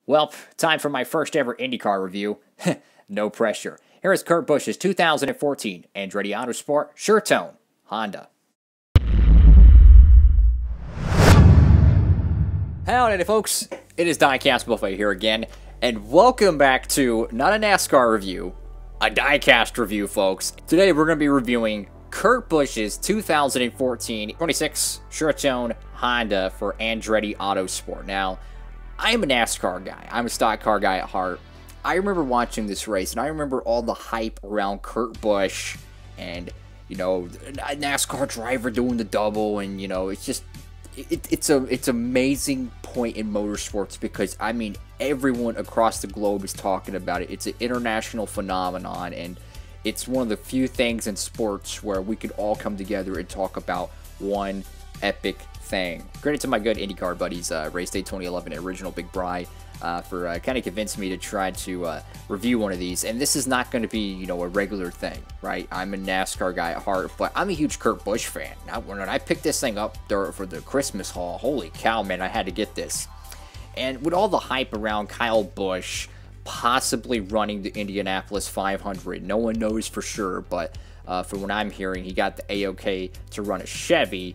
Well, time for my first ever IndyCar review. No pressure. Here is Kurt Busch's 2014 Andretti Autosport SURETONE Honda. Howdy folks, it is Diecastbuffet here again, and welcome back to not a NASCAR review, a diecast review, folks. Today we're going to be reviewing Kurt Busch's 2014 26 SURETONE Honda for Andretti Autosport. Now, I'm a NASCAR guy. I'm a stock car guy at heart. I remember watching this race, and I remember all the hype around Kurt Busch and, you know, a NASCAR driver doing the double, and, you know, it's just, it's amazing point in motorsports because, I mean, everyone across the globe is talking about it. It's an international phenomenon, and it's one of the few things in sports where we could all come together and talk about one epic thing. Credit to my good IndyCar buddies, Race Day 2011 Original Big Bry, for kind of convincing me to try to review one of these. And this is not going to be, you know, a regular thing, right? I'm a NASCAR guy at heart, but I'm a huge Kurt Busch fan. Now, when I picked this thing up there for the Christmas haul, holy cow, man, I had to get this. And with all the hype around Kyle Busch possibly running the Indianapolis 500, no one knows for sure, but from what I'm hearing, he got the A-OK to run a Chevy.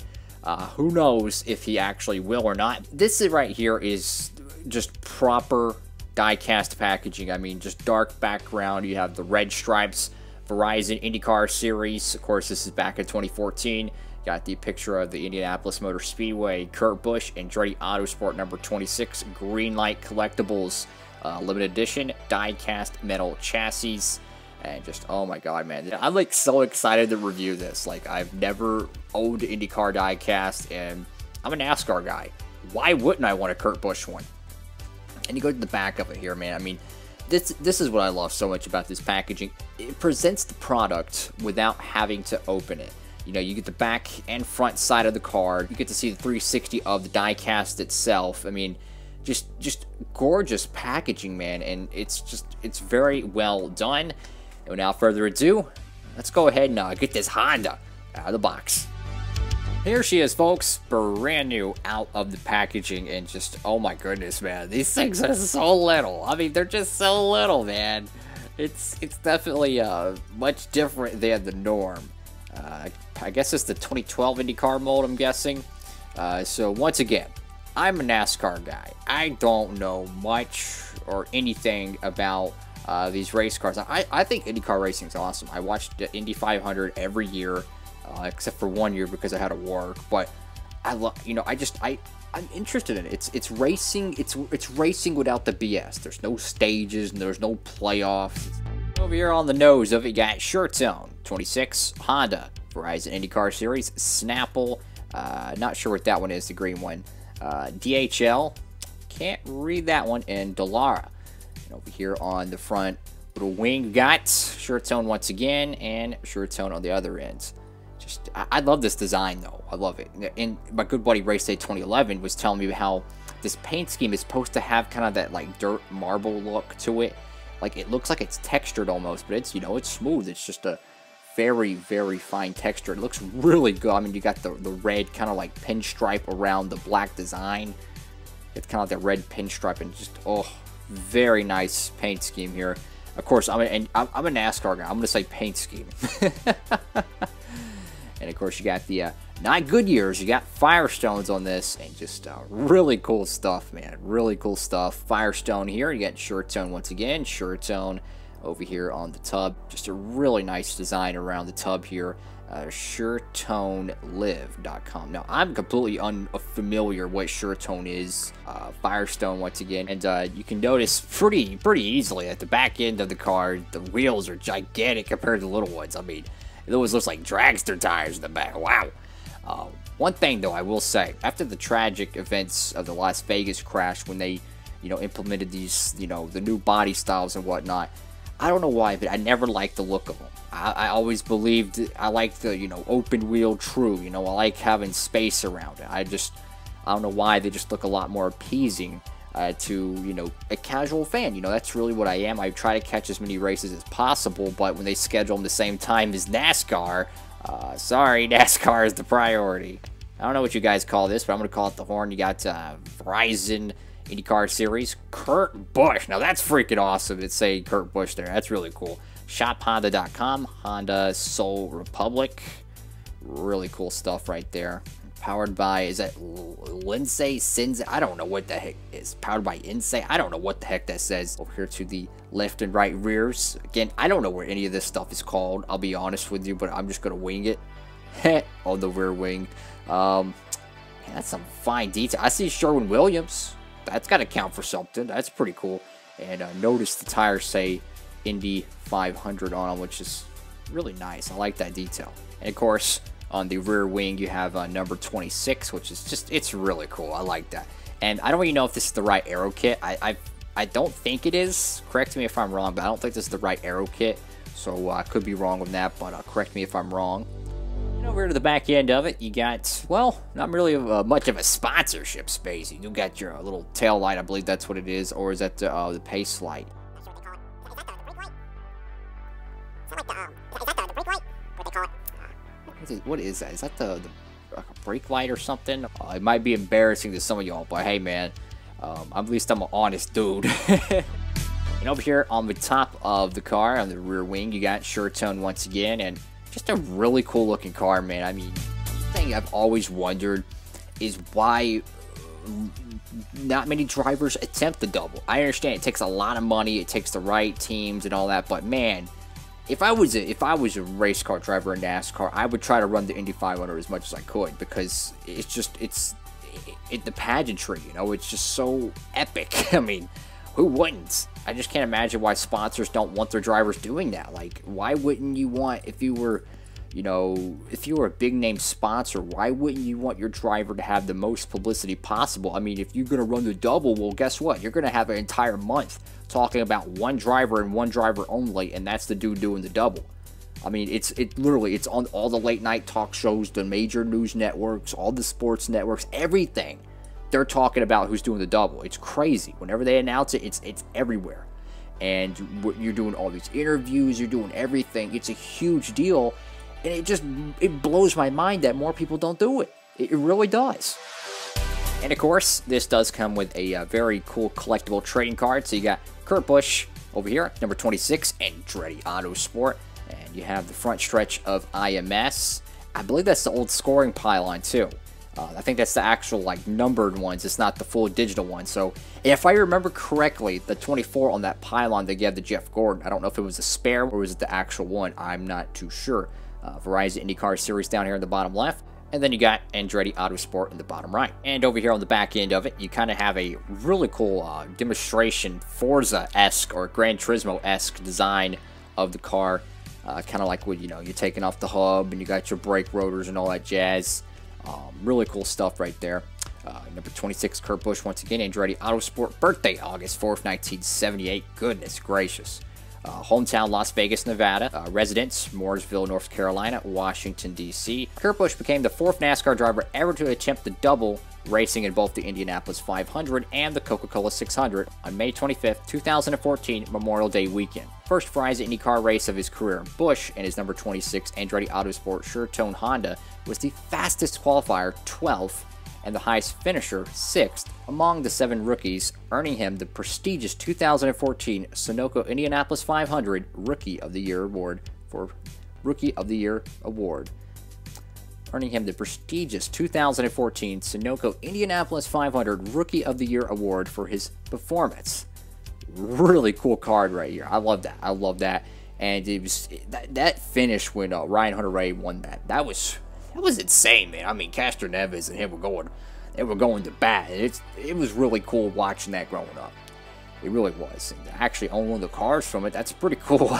Who knows if he actually will or not. This right here is just proper die-cast packaging. I mean, just dark background. You have the red stripes, Verizon IndyCar Series. Of course, this is back in 2014. Got the picture of the Indianapolis Motor Speedway, Kurt Busch, Andretti Autosport number 26, green light collectibles, limited edition, die-cast metal chassis. And just, oh my god, man. I'm like so excited to review this. Like, I've never owned IndyCar diecast, and I'm a NASCAR guy. Why wouldn't I want a Kurt Busch one? And you go to the back of it here, man. I mean, this is what I love so much about this packaging. It presents the product without having to open it. You know, you get the back and front side of the card. You get to see the 360 of the diecast itself. I mean, just gorgeous packaging, man. And it's very well done. And without further ado, let's go ahead and get this Honda out of the box. Here she is, folks, brand new out of the packaging, and just, oh my goodness, man, these things are so little. I mean, they're just so little, man. It's definitely much different than the norm. I guess it's the 2012 IndyCar mold, I'm guessing. So once again, I'm a NASCAR guy. I don't know much or anything about these race cars. I think IndyCar racing is awesome. I watched the Indy 500 every year, except for 1 year because I had to work. But I love, you know, I'm interested in it. It's racing. It's racing without the BS. There's no stages and there's no playoffs. Over here on the nose of it, you got SURETONE 26 Honda Verizon IndyCar Series Snapple. Not sure what that one is. The green one. DHL. Can't read that one. And Dallara. Over here on the front little wing, we got SURETONE once again, and SURETONE on the other end. Just, I love this design, though. I love it. And my good buddy Race Day 2011 was telling me how this paint scheme is supposed to have kind of that, like, dirt marble look to it. Like, it looks like it's textured almost, but it's, you know, it's smooth. It's just a very, very fine texture. It looks really good. I mean, you got the red kind of, like, pinstripe around the black design. It's kind of like that red pinstripe, and just, oh, very nice paint scheme here. Of course, I'm a NASCAR guy. I'm going to say paint scheme. And of course, you got the not Goodyears. You got Firestones on this, and just really cool stuff, man. Really cool stuff. Firestone here. You got SURETONE once again. SURETONE over here on the tub. Just a really nice design around the tub here. SureToneLive.com. Now, I'm completely unfamiliar what SURETONE is. Firestone once again, and you can notice pretty easily at the back end of the car, the wheels are gigantic compared to the little ones. I mean, it always looks like dragster tires in the back. Wow. One thing though, I will say, after the tragic events of the Las Vegas crash, when they, you know, implemented these, you know, the new body styles and whatnot, I don't know why, but I never liked the look of them. I always believed I liked the, you know, open wheel true. You know, I like having space around it. I don't know why, they just look a lot more appeasing to, you know, a casual fan. You know, that's really what I am. I try to catch as many races as possible, but when they schedule them the same time as NASCAR, sorry, NASCAR is the priority. I don't know what you guys call this, but I'm going to call it the horn. You got Verizon IndyCar Series, Kurt Busch. Now that's freaking awesome. It's saying Kurt Busch there. That's really cool. ShopHonda.com, Honda Soul Republic. Really cool stuff right there. Powered by, is that Lindsay? Sinze? I don't know what the heck is. Powered by Insay? I don't know what the heck that says. Over here to the left and right rears. Again, I don't know what any of this stuff is called. I'll be honest with you, but I'm just going to wing it. On the rear wing. Man, that's some fine detail. I see Sherwin-Williams. That's got to count for something. That's pretty cool. And notice the tires say Indy 500 on them, which is really nice. I like that detail. And of course, on the rear wing, you have number 26, which is just, it's really cool. I like that. And I don't even know if this is the right aero kit. I don't think it is. Correct me if I'm wrong, but I don't think this is the right aero kit. So I could be wrong on that, but correct me if I'm wrong. And over to the back end of it, you got, well, not really much of a sponsorship space. You got your little tail light, I believe that's what it is, or is that the pace light? What is that? Is that the brake light or something? It might be embarrassing to some of y'all, but hey, man, at least I'm an honest dude. And over here on the top of the car, on the rear wing, you got SURETONE once again, and just a really cool looking car, man. I mean, the thing I've always wondered is why not many drivers attempt the double. I understand it takes a lot of money, it takes the right teams and all that, but man, if I was a race car driver in NASCAR, I would try to run the Indy 500 as much as I could, because it's the pageantry, you know, it's just so epic. I mean, who wouldn't? I just can't imagine why sponsors don't want their drivers doing that. Like, why wouldn't you want, if you were, you know, if you were a big name sponsor, why wouldn't you want your driver to have the most publicity possible? I mean, if you're going to run the double, well, guess what? You're going to have an entire month talking about one driver and one driver only, and that's the dude doing the double. I mean, it's literally, it's on all the late night talk shows, the major news networks, all the sports networks, everything. They're talking about who's doing the double. It's crazy. Whenever they announce it, it's everywhere. And you're doing all these interviews, you're doing everything. It's a huge deal, and it blows my mind that more people don't do it. It really does. And of course, this does come with a very cool collectible trading card. So you got Kurt Busch over here, number 26, Andretti Autosport. And you have the front stretch of IMS. I believe that's the old scoring pylon too. I think that's the actual, like, numbered ones. It's not the full digital one. So, if I remember correctly, the 24 on that pylon they gave to Jeff Gordon, I don't know if it was a spare or was it the actual one. I'm not too sure. Verizon IndyCar Series down here in the bottom left. And then you got Andretti Autosport in the bottom right. And over here on the back end of it, you kind of have a really cool demonstration Forza-esque or Gran Turismo-esque design of the car. Kind of like when, you know, you're taking off the hub and you got your brake rotors and all that jazz. Really cool stuff right there. Number 26, Kurt Busch once again, Andretti Autosport, birthday August 4th, 1978. Goodness gracious. Hometown Las Vegas, Nevada. Residence Mooresville, North Carolina, Washington, D.C. Kurt Busch became the 4th NASCAR driver ever to attempt the double, racing in both the Indianapolis 500 and the Coca-Cola 600 on May 25th, 2014, Memorial Day weekend. First Verizon IndyCar race of his career, Busch and his number 26 Andretti Autosport SURETONE Honda was the fastest qualifier, 12th, and the highest finisher, 6th, among the 7 rookies, earning him the prestigious 2014 Sunoco Indianapolis 500 Rookie of the Year award Earning him the prestigious 2014 Sunoco Indianapolis 500 Rookie of the Year award for his performance. Really cool card right here. I love that. I love that. And it was that finish when Ryan Hunter-Reay won that. That was insane, man. I mean, Castro Neves and him were going to bat. It was really cool watching that growing up. It really was. And to actually own one of the cars from it, that's pretty cool.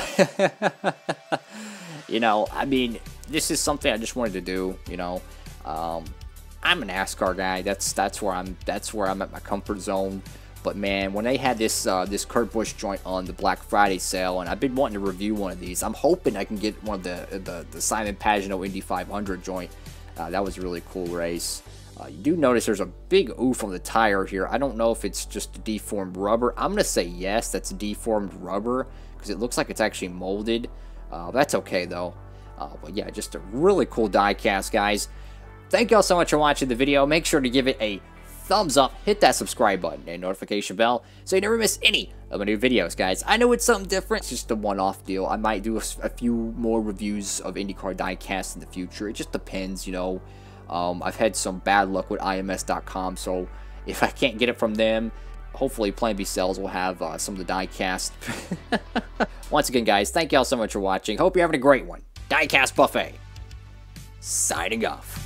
You know, I mean, this is something I just wanted to do. You know, I'm a NASCAR guy. That's where I'm at my comfort zone. But man, when they had this Kurt Busch joint on the Black Friday sale, and I've been wanting to review one of these, I'm hoping I can get one of the Simon Pagenaud Indy 500 joint. That was a really cool race. You do notice there's a big oof on the tire here. I don't know if it's just deformed rubber. I'm gonna say yes, that's deformed rubber because it looks like it's actually molded. That's okay though. But yeah, just a really cool die cast, guys. Thank y'all so much for watching the video. Make sure to give it a thumbs up, hit that subscribe button and notification bell so you never miss any of my new videos, guys. I know it's something different. It's just a one-off deal. I might do a few more reviews of IndyCar Diecast in the future. It just depends, you know. I've had some bad luck with IMS.com, so if I can't get it from them, hopefully Plan B Cells will have some of the diecast. Once again, guys, thank you all so much for watching. Hope you're having a great one. Diecast Buffet, signing off.